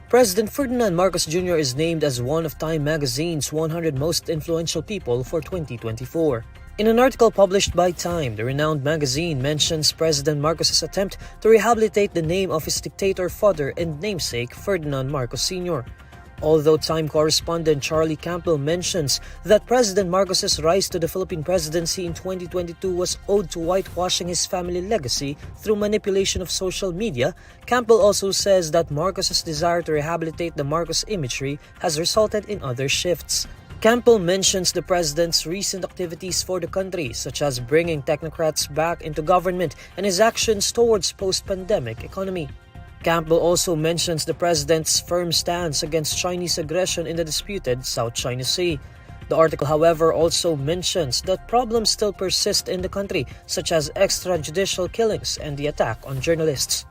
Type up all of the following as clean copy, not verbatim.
President Ferdinand Marcos Jr. is named as one of Time magazine's 100 most influential people for 2024. In an article published by Time, the renowned magazine mentions President Marcos's attempt to rehabilitate the name of his dictator father and namesake Ferdinand Marcos Sr. Although Time correspondent Charlie Campbell mentions that President Marcos's rise to the Philippine presidency in 2022 was owed to whitewashing his family legacy through manipulation of social media, Campbell also says that Marcos's desire to rehabilitate the Marcos imagery has resulted in other shifts. Campbell mentions the president's recent activities for the country, such as bringing technocrats back into government and his actions towards post-pandemic economy. Campbell also mentions the president's firm stance against Chinese aggression in the disputed South China Sea. The article, however, also mentions that problems still persist in the country, such as extrajudicial killings and the attack on journalists.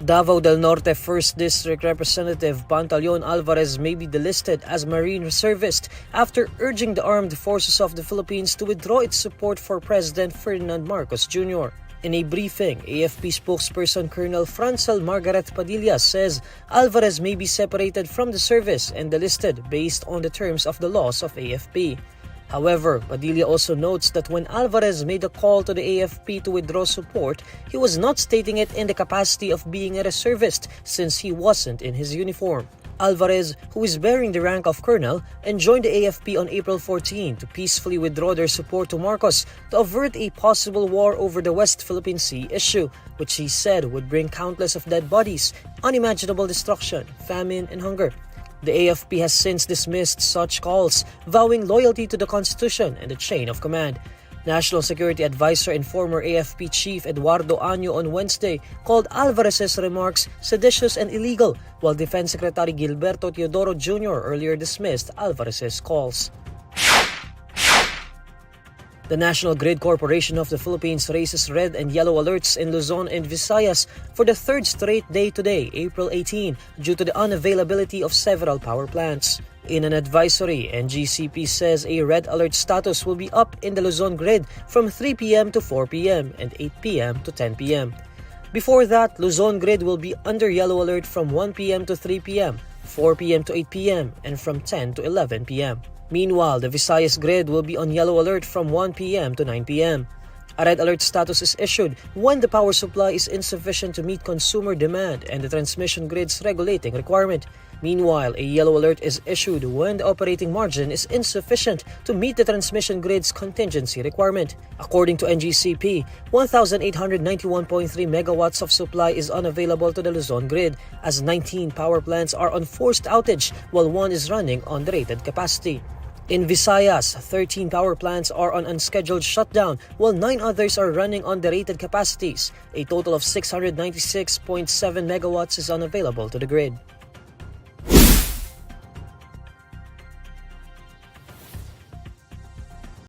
Davao del Norte 1st District Representative Pantaleon Alvarez may be delisted as Marine reservist after urging the armed forces of the Philippines to withdraw its support for President Ferdinand Marcos Jr. In a briefing, AFP spokesperson Colonel Francel Margaret Padilla says Alvarez may be separated from the service and delisted based on the terms of the laws of AFP. However, Padilla also notes that when Alvarez made a call to the AFP to withdraw support, he was not stating it in the capacity of being a reservist since he wasn't in his uniform. Alvarez, who is bearing the rank of colonel, and joined the AFP on April 14 to peacefully withdraw their support to Marcos to avert a possible war over the West Philippine Sea issue, which he said would bring countless of dead bodies, unimaginable destruction, famine, and hunger. The AFP has since dismissed such calls, vowing loyalty to the Constitution and the chain of command. National Security Advisor and former AFP Chief Eduardo Año on Wednesday called Alvarez's remarks seditious and illegal, while Defense Secretary Gilberto Teodoro Jr. earlier dismissed Alvarez's calls. The National Grid Corporation of the Philippines raises red and yellow alerts in Luzon and Visayas for the third straight day today, April 18, due to the unavailability of several power plants. In an advisory, NGCP says a red alert status will be up in the Luzon grid from 3 p.m. to 4 p.m. and 8 p.m. to 10 p.m. Before that, Luzon grid will be under yellow alert from 1 p.m. to 3 p.m., 4 p.m. to 8 p.m., and from 10 to 11 p.m. Meanwhile, the Visayas grid will be on yellow alert from 1 p.m. to 9 p.m. A red alert status is issued when the power supply is insufficient to meet consumer demand and the transmission grid's regulating requirement. Meanwhile, a yellow alert is issued when the operating margin is insufficient to meet the transmission grid's contingency requirement. According to NGCP, 1,891.3 megawatts of supply is unavailable to the Luzon grid, as 19 power plants are on forced outage while one is running on the rated capacity. In Visayas, 13 power plants are on unscheduled shutdown while 9 others are running on the rated capacities. A total of 696.7 megawatts is unavailable to the grid.